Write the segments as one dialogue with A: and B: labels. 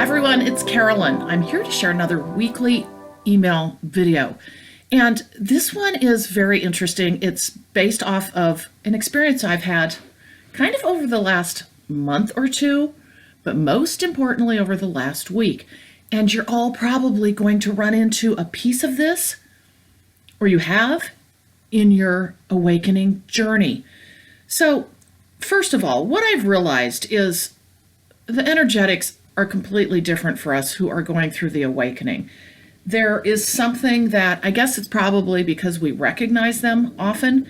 A: Hi everyone, it's Carolyn. I'm here to share another weekly email video. And this one is very interesting. It's based off of an experience I've had kind of over the last month or two, but most importantly over the last week. And you're all probably going to run into a piece of this, or you have, in your awakening journey. So, first of all, what I've realized is the energetics are completely different for us who are going through the awakening. There is something that, I guess it's probably because we recognize them often,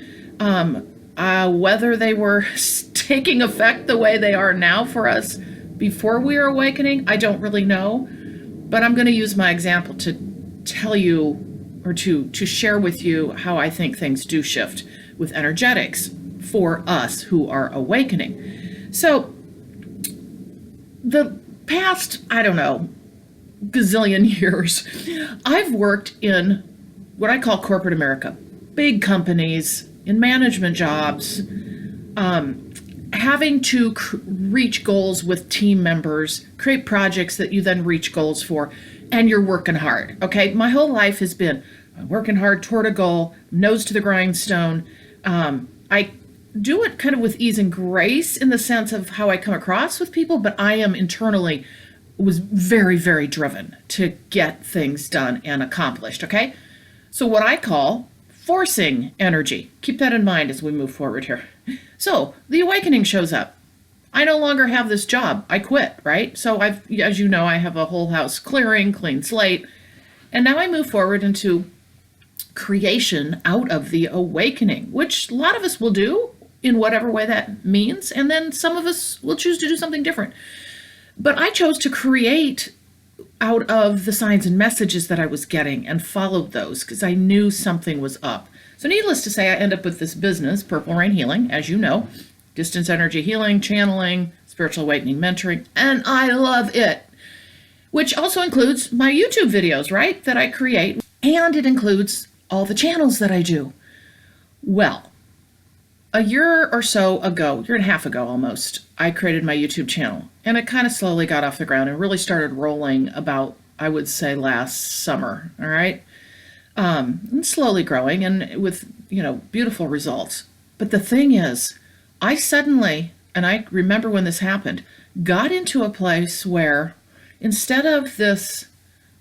A: whether they were taking effect the way they are now for us before we are awakening, I don't really know. But I'm going to use my example to tell you, or to share with you how I think things do shift with energetics for us who are awakening. So the past, I don't know, gazillion years, I've worked in what I call corporate America, big companies, in management jobs, having to reach goals with team members, create projects that you then reach goals for, and you're working hard, okay? My whole life has been working hard toward a goal, nose to the grindstone. I do it kind of with ease and grace in the sense of how I come across with people, but I am internally was very, very driven to get things done and accomplished, okay? So what I call forcing energy. Keep that in mind as we move forward here. So the awakening shows up. I no longer have this job. I quit, right? So as you know, I have a whole house clearing, clean slate, and now I move forward into creation out of the awakening, which a lot of us will do in whatever way that means, and then some of us will choose to do something different. But I chose to create out of the signs and messages that I was getting and followed those because I knew something was up. So needless to say, I end up with this business, Purple Rain Healing, as you know, distance energy healing, channeling, spiritual awakening mentoring, and I love it, which also includes my YouTube videos, right, that I create, and it includes all the channels that I do. Well, a year or so ago, year and a half ago almost, I created my YouTube channel, and it kind of slowly got off the ground and really started rolling about, I would say, last summer, all right? And slowly growing and with, beautiful results. But the thing is, I suddenly, and I remember when this happened, got into a place where instead of this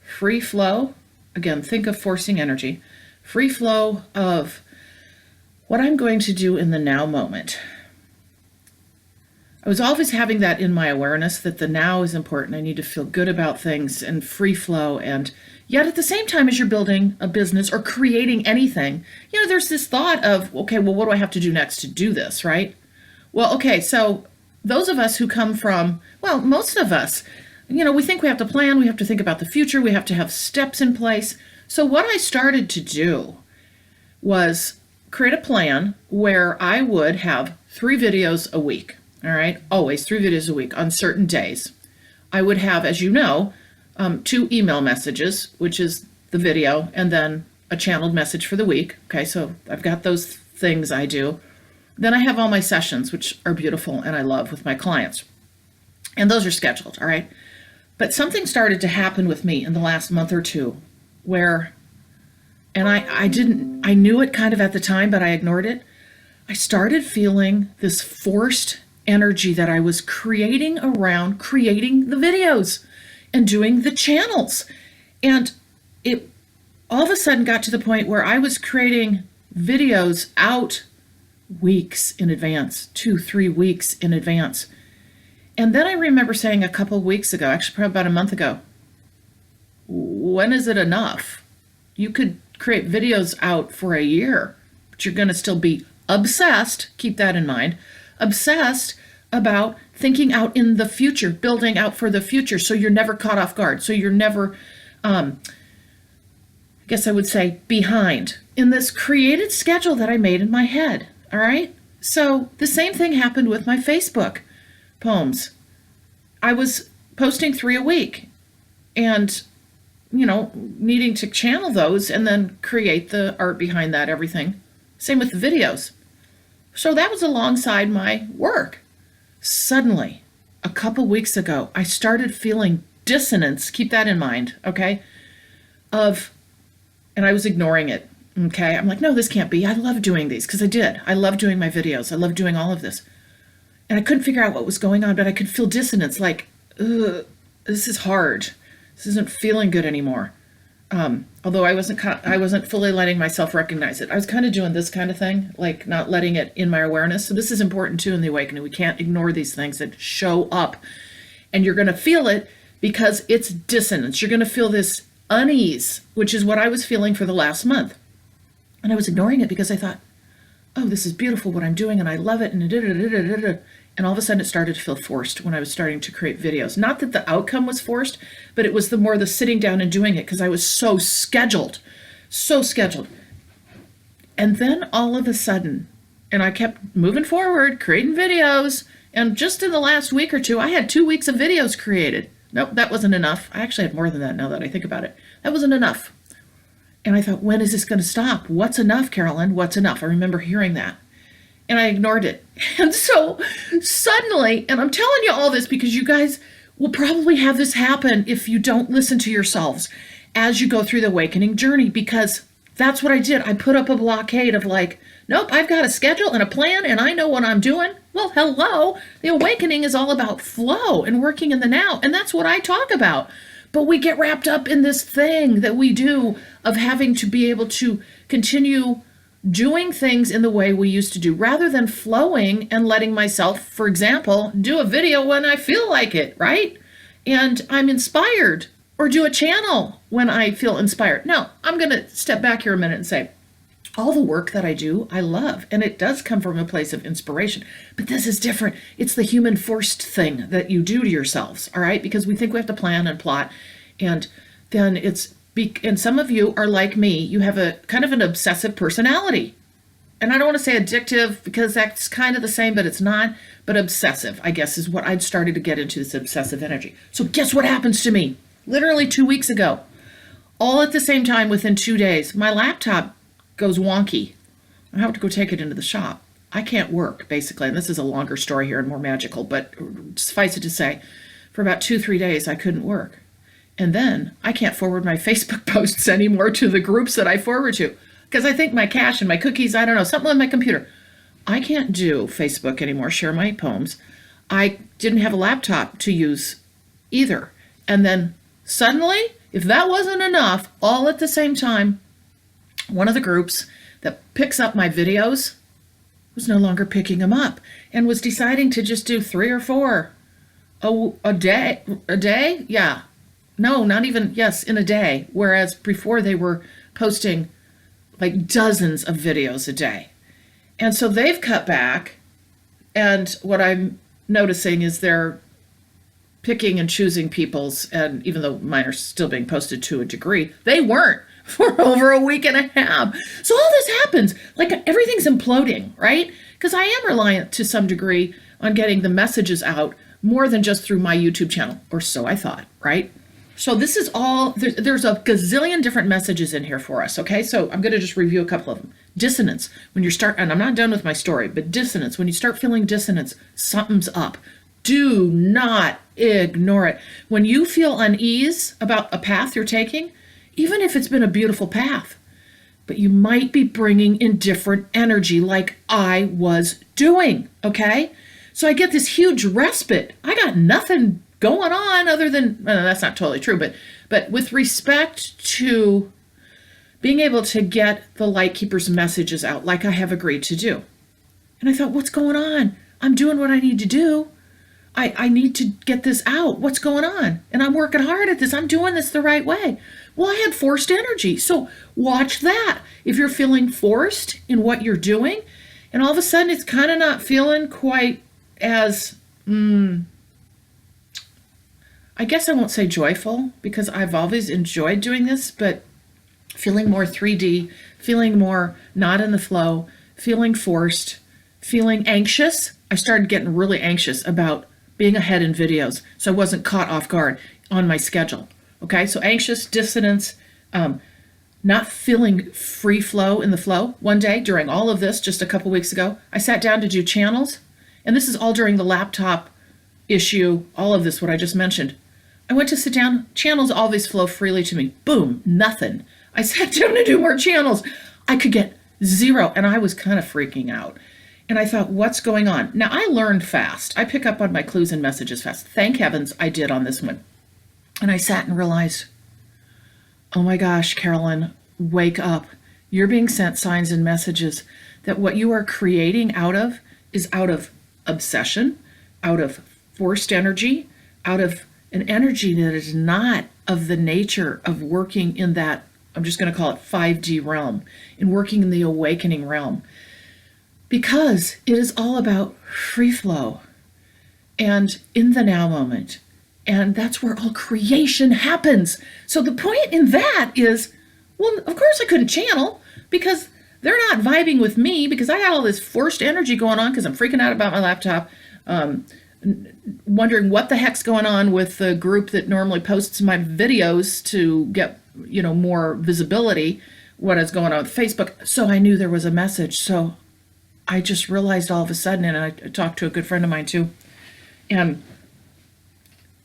A: free flow, again, think of forcing energy, free flow of what I'm going to do in the now moment. I was always having that in my awareness that the now is important. I need to feel good about things and free flow. And yet at the same time as you're building a business or creating anything, there's this thought of, okay, well, what do I have to do next to do this, right? Well, okay, so those of us who come from, well, most of us, we think we have to plan, we have to think about the future, we have to have steps in place. So what I started to do was create a plan where I would have 3 videos a week, all right? Always 3 videos a week on certain days. I would have, as you know, 2 email messages, which is the video, and then a channeled message for the week. Okay, so I've got those things I do. Then I have all my sessions, which are beautiful and I love with my clients. And those are scheduled, all right? But something started to happen with me in the last month or two where, and I knew it kind of at the time, but I ignored it. I started feeling this forced energy that I was creating around creating the videos and doing the channels. And it all of a sudden got to the point where I was creating videos out weeks in advance, 2-3 weeks in advance. And then I remember saying a couple of weeks ago, actually probably about a month ago, when is it enough? You could create videos out for a year, but you're going to still be obsessed, keep that in mind, obsessed about thinking out in the future, building out for the future, so you're never caught off guard, so you're never, I guess I would say, behind in this created schedule that I made in my head, all right? So the same thing happened with my Facebook poems. I was posting 3 a week and needing to channel those and then create the art behind that, everything. Same with the videos. So that was alongside my work. Suddenly, a couple weeks ago, I started feeling dissonance, keep that in mind, okay? And I was ignoring it, okay? I'm like, no, this can't be. I love doing these, because I did. I love doing my videos. I love doing all of this. And I couldn't figure out what was going on, but I could feel dissonance, like, ugh, this is hard. This isn't feeling good anymore. Although I wasn't fully letting myself recognize it. I was kind of doing this kind of thing, like not letting it in my awareness. So this is important too in the awakening. We can't ignore these things that show up, and you're going to feel it because it's dissonance. You're going to feel this unease, which is what I was feeling for the last month. And I was ignoring it because I thought, oh, this is beautiful what I'm doing, and I love it, and all of a sudden it started to feel forced when I was starting to create videos. Not that the outcome was forced, but it was the sitting down and doing it, because I was so scheduled. And then all of a sudden, and I kept moving forward, creating videos, and just in the last week or two, I had 2 weeks of videos created. Nope, that wasn't enough. I actually had more than that now that I think about it. That wasn't enough. And I thought, when is this going to stop? What's enough, Carolyn? What's enough? I remember hearing that. And I ignored it. And so suddenly, and I'm telling you all this because you guys will probably have this happen if you don't listen to yourselves as you go through the awakening journey, because that's what I did. I put up a blockade of like, nope, I've got a schedule and a plan and I know what I'm doing. Well, hello. The awakening is all about flow and working in the now. And that's what I talk about. But we get wrapped up in this thing that we do of having to be able to continue doing things in the way we used to do, rather than flowing and letting myself, for example, do a video when I feel like it, right? And I'm inspired, or do a channel when I feel inspired. Now, I'm going to step back here a minute and say, all the work that I do, I love, and it does come from a place of inspiration. But this is different. It's the human forced thing that you do to yourselves, all right? Because we think we have to plan and plot, and then and some of you are like me. You have a kind of an obsessive personality. And I don't want to say addictive because that's kind of the same, but it's not. But obsessive, I guess, is what I'd started to get into, this obsessive energy. So guess what happens to me? Literally 2 weeks ago, all at the same time within 2 days, my laptop goes wonky. I have to go take it into the shop. I can't work, basically. And this is a longer story here and more magical, but suffice it to say, for about 2-3 days, I couldn't work. And then I can't forward my Facebook posts anymore to the groups that I forward to, because I think my cache and my cookies, I don't know, something on my computer. I can't do Facebook anymore, share my poems. I didn't have a laptop to use either. And then suddenly, if that wasn't enough, all at the same time, one of the groups that picks up my videos was no longer picking them up and was deciding to just do 3 or 4 a day. Yeah. No, not even, yes, in a day. Whereas before they were posting like dozens of videos a day. And so they've cut back. And what I'm noticing is they're picking and choosing people's, and even though mine are still being posted to a degree, they weren't for over a week and a half. So all this happens, like everything's imploding, right? Because I am reliant to some degree on getting the messages out more than just through my YouTube channel, or so I thought, right? So this is all, there's a gazillion different messages in here for us, okay? So I'm going to just review a couple of them. Dissonance, when you start, and I'm not done with my story, but dissonance, when you start feeling dissonance, something's up. Do not ignore it. When you feel unease about a path you're taking, even if it's been a beautiful path, but you might be bringing in different energy like I was doing, okay? So I get this huge respite. I got nothing going on other than, well, that's not totally true, but with respect to being able to get the Lightkeepers messages out like I have agreed to do. And I thought, what's going on? I'm doing what I need to do. I need to get this out. What's going on? And I'm working hard at this. I'm doing this the right way. Well, I had forced energy. So watch that. If you're feeling forced in what you're doing, and all of a sudden it's kind of not feeling quite as, I guess I won't say joyful, because I've always enjoyed doing this, but feeling more 3D, feeling more not in the flow, feeling forced, feeling anxious. I started getting really anxious about being ahead in videos, so I wasn't caught off guard on my schedule. Okay, so anxious, dissonance, not feeling free flow in the flow. One day during all of this, just a couple weeks ago, I sat down to do channels, and this is all during the laptop issue, all of this, what I just mentioned. I went to sit down. Channels always flow freely to me. Boom, nothing. I sat down to do more channels. I could get zero, and I was kind of freaking out. And I thought, what's going on? Now, I learned fast. I pick up on my clues and messages fast. Thank heavens I did on this one. And I sat and realized, oh my gosh, Carolyn, wake up. You're being sent signs and messages that what you are creating out of is out of obsession, out of forced energy, out of an energy that is not of the nature of working in that, I'm just going to call it 5D realm, in working in the awakening realm. Because it is all about free flow and in the now moment. And that's where all creation happens. So the point in that is, well, of course I couldn't channel because they're not vibing with me because I got all this forced energy going on because I'm freaking out about my laptop, wondering what the heck's going on with the group that normally posts my videos to get, more visibility, what is going on with Facebook. So I knew there was a message. So I just realized all of a sudden, and I talked to a good friend of mine too, and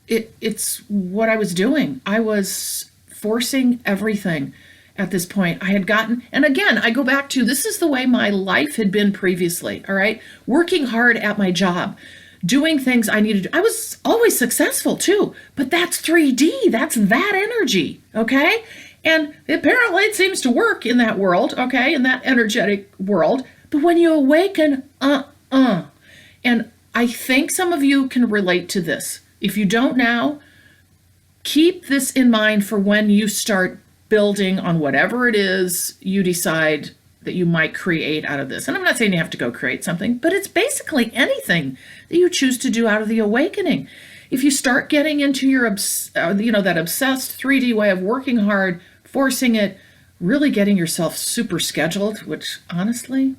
A: it's what I was doing. I was forcing everything at this point. I had gotten, and again, I go back to, this is the way my life had been previously, all right? Working hard at my job, doing things I needed to do. I was always successful too, but that's 3D, that's that energy, okay? And apparently it seems to work in that world, okay, in that energetic world. But when you awaken, and I think some of you can relate to this. If you don't now, keep this in mind for when you start building on whatever it is you decide that you might create out of this. And I'm not saying you have to go create something, but it's basically anything that you choose to do out of the awakening. If you start getting into your, that obsessed 3D way of working hard, forcing it, really getting yourself super scheduled, which honestly,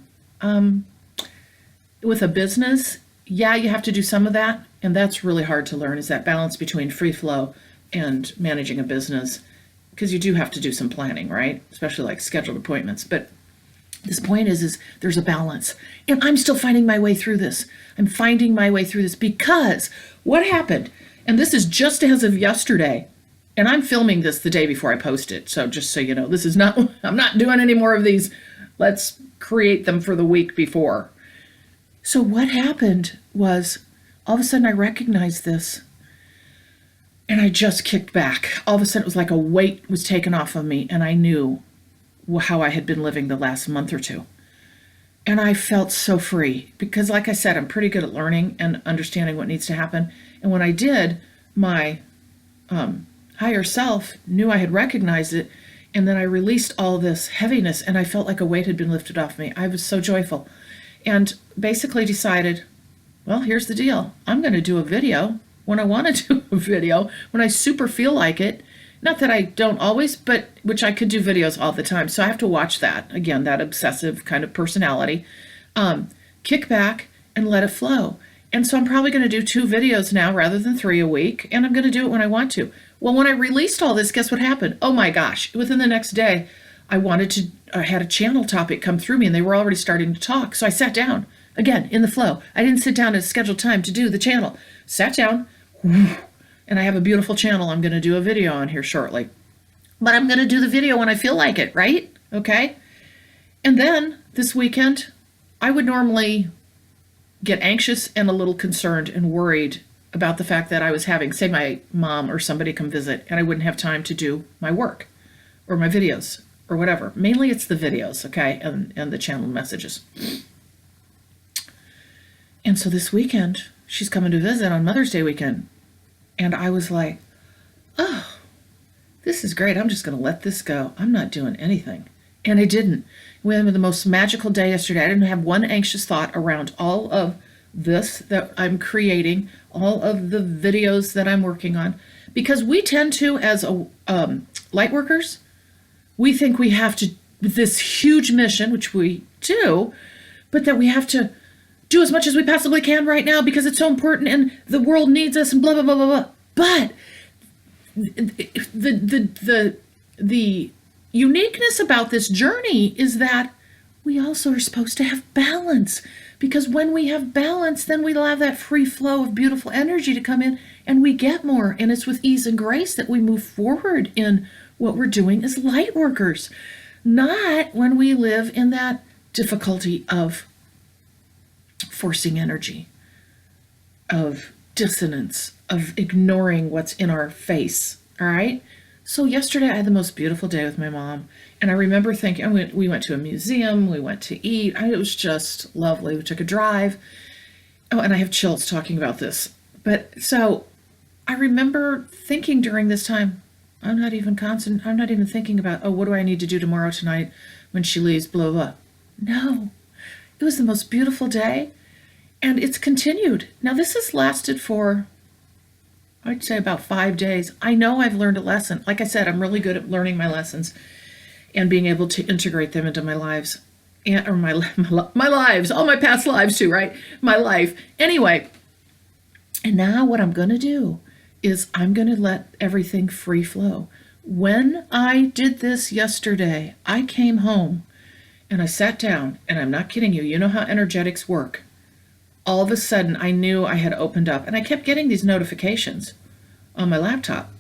A: with a business, yeah, you have to do some of that. And that's really hard to learn, is that balance between free flow and managing a business, because you do have to do some planning, right? Especially like scheduled appointments. But this point is there's a balance. And I'm still finding my way through this. I'm finding my way through this because what happened, and this is just as of yesterday, and I'm filming this the day before I post it. So just so you know, this is not, I'm not doing any more of these. Let's create them for the week before. So what happened was, all of a sudden I recognized this and I just kicked back. All of a sudden it was like a weight was taken off of me and I knew how I had been living the last month or two. And I felt so free because, like I said, I'm pretty good at learning and understanding what needs to happen. And when I did, my higher self knew I had recognized it. And then I released all this heaviness and I felt like a weight had been lifted off me. I was so joyful and basically decided, well, here's the deal. I'm going to do a video when I want to do a video, when I super feel like it. Not that I don't always, but which I could do videos all the time. So I have to watch that. Again, that obsessive kind of personality. Kick back and let it flow. And so I'm probably going to do 2 videos now rather than 3 a week. And I'm going to do it when I want to. Well, when I released all this, guess what happened? Oh my gosh. Within the next day, I had a channel topic come through me and they were already starting to talk. So I sat down again in the flow. I didn't sit down at a scheduled time to do the channel. Sat down. And I have a beautiful channel I'm going to do a video on here shortly. But I'm going to do the video when I feel like it, right? Okay? And then this weekend, I would normally get anxious and a little concerned and worried about the fact that I was having, say, my mom or somebody come visit, and I wouldn't have time to do my work or my videos or whatever. Mainly it's the videos, okay, and the channel messages. And so this weekend, she's coming to visit on Mother's Day weekend. And I was like, oh, this is great. I'm just going to let this go. I'm not doing anything. And I didn't. We had the most magical day yesterday. I didn't have one anxious thought around all of this that I'm creating, all of the videos that I'm working on. Because we tend to, as light workers, we think we have to, this huge mission, which we do, but that we have to do as much as we possibly can right now because it's so important and the world needs us and blah, blah, blah, blah, blah. But the uniqueness about this journey is that we also are supposed to have balance Because when we have balance, then we allow that free flow of beautiful energy to come in and we get more. And it's with ease and grace that we move forward in what we're doing as light workers, not when we live in that difficulty of forcing energy, of dissonance, of ignoring what's in our face. All right. So yesterday I had the most beautiful day with my mom. And I remember thinking, we went to a museum, we went to eat. It was just lovely. We took a drive. Oh, and I have chills talking about this. But so I remember thinking during this time, I'm not even thinking about, oh, what do I need to do tomorrow, tonight, when she leaves, blah, blah. No, it was the most beautiful day. And it's continued. Now, this has lasted for, I'd say, about 5 days. I know I've learned a lesson. Like I said, I'm really good at learning my lessons and being able to integrate them into my lives, or my lives, all my past lives too, right? My life. Anyway, and now what I'm going to do is I'm going to let everything free flow. When I did this yesterday, I came home and I sat down, and I'm not kidding you. You know how energetics work. All of a sudden, I knew I had opened up, and I kept getting these notifications on my laptop.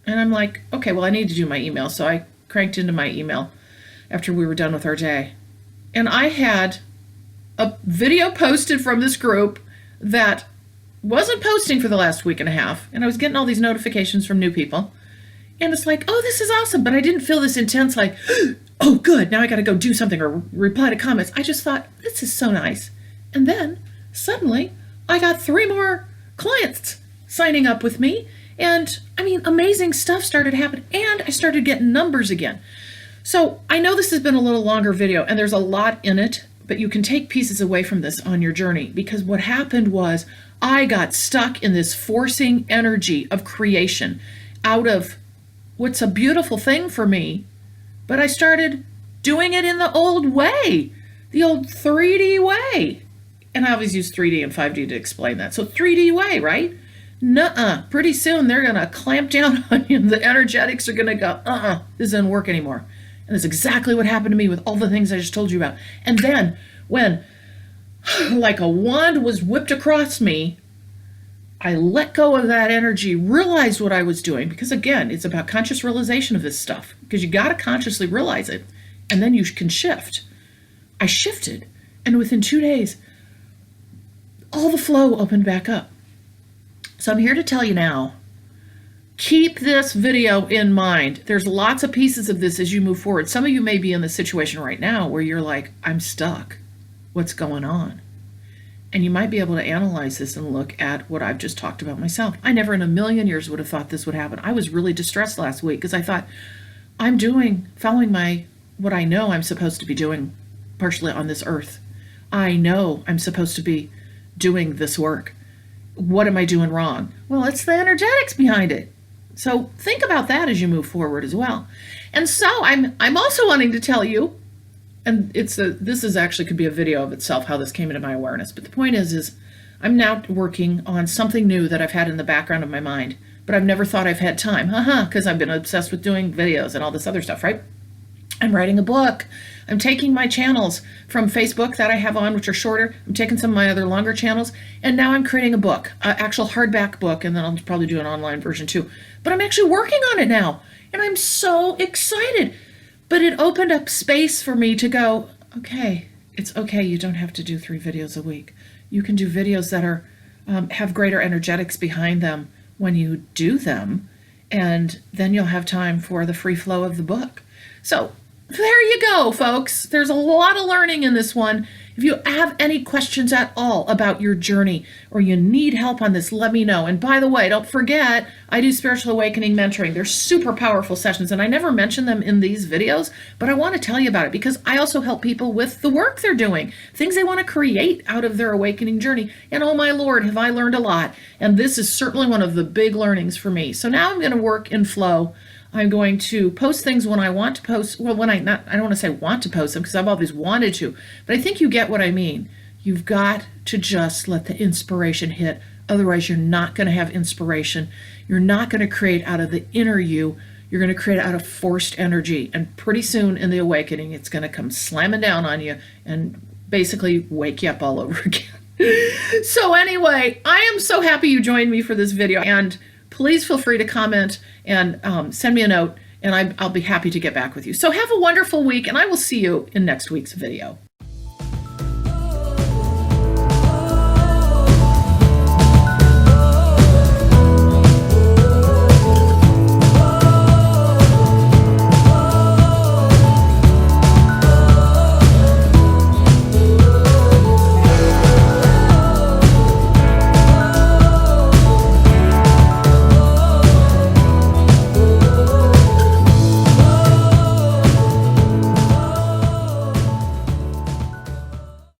A: And I'm like, okay, well, I need to do my email. So I cranked into my email after we were done with our day. And I had a video posted from this group that wasn't posting for the last week and a half. And I was getting all these notifications from new people. And it's like, oh, this is awesome. But I didn't feel this intense, like, oh, good, now I got to go do something or reply to comments. I just thought, this is so nice. And then suddenly I got 3 more clients signing up with me. And I mean, amazing stuff started happening, and I started getting numbers again. So I know this has been a little longer video and there's a lot in it, but you can take pieces away from this on your journey, because what happened was I got stuck in this forcing energy of creation out of what's a beautiful thing for me, but I started doing it in the old way, the old 3D way. And I always use 3D and 5D to explain that. So 3D way, right? Nuh-uh. Pretty soon they're going to clamp down on you. The energetics are going to go, this doesn't work anymore. And that's exactly what happened to me with all the things I just told you about. And then when like a wand was whipped across me, I let go of that energy, realized what I was doing, because again, it's about conscious realization of this stuff, because you got to consciously realize it, and then you can shift. I shifted, and within 2 days, all the flow opened back up. So I'm here to tell you now, keep this video in mind. There's lots of pieces of this as you move forward. Some of you may be in the situation right now where you're like, I'm stuck. What's going on? And you might be able to analyze this and look at what I've just talked about myself. I never in a million years would have thought this would happen. I was really distressed last week because I thought, following what I know I'm supposed to be doing partially on this earth. I know I'm supposed to be doing this work. What am I doing wrong? Well, it's the energetics behind it. So think about that as you move forward as well. And so I'm also wanting to tell you, and this is actually could be a video of itself, how this came into my awareness. But the point is I'm now working on something new that I've had in the background of my mind, but I've never thought I've had time. Because I've been obsessed with doing videos and all this other stuff, right? I'm writing a book. I'm taking my channels from Facebook that I have on, which are shorter. I'm taking some of my other longer channels, and now I'm creating a book, an actual hardback book, and then I'll probably do an online version too. But I'm actually working on it now, and I'm so excited. But it opened up space for me to go, okay, it's okay. You don't have to do 3 videos a week. You can do videos that are have greater energetics behind them when you do them, and then you'll have time for the free flow of the book. So there you go, folks. There's a lot of learning in this one. If you have any questions at all about your journey or you need help on this, let me know. And by the way, don't forget, I do spiritual awakening mentoring. They're super powerful sessions, and I never mention them in these videos, but I want to tell you about it because I also help people with the work they're doing, things they want to create out of their awakening journey. And oh my Lord, have I learned a lot. And this is certainly one of the big learnings for me. So now I'm going to work in flow. I'm going to post things when I want to post. Well, I don't want to say want to post them because I've always wanted to, but I think you get what I mean. You've got to just let the inspiration hit. Otherwise, you're not going to have inspiration. You're not going to create out of the inner you. You're going to create out of forced energy. And pretty soon in the awakening, it's going to come slamming down on you. And basically wake you up all over again. So anyway, I am so happy you joined me for this video, and please feel free to comment and send me a note, and I'll be happy to get back with you. So have a wonderful week, and I will see you in next week's video.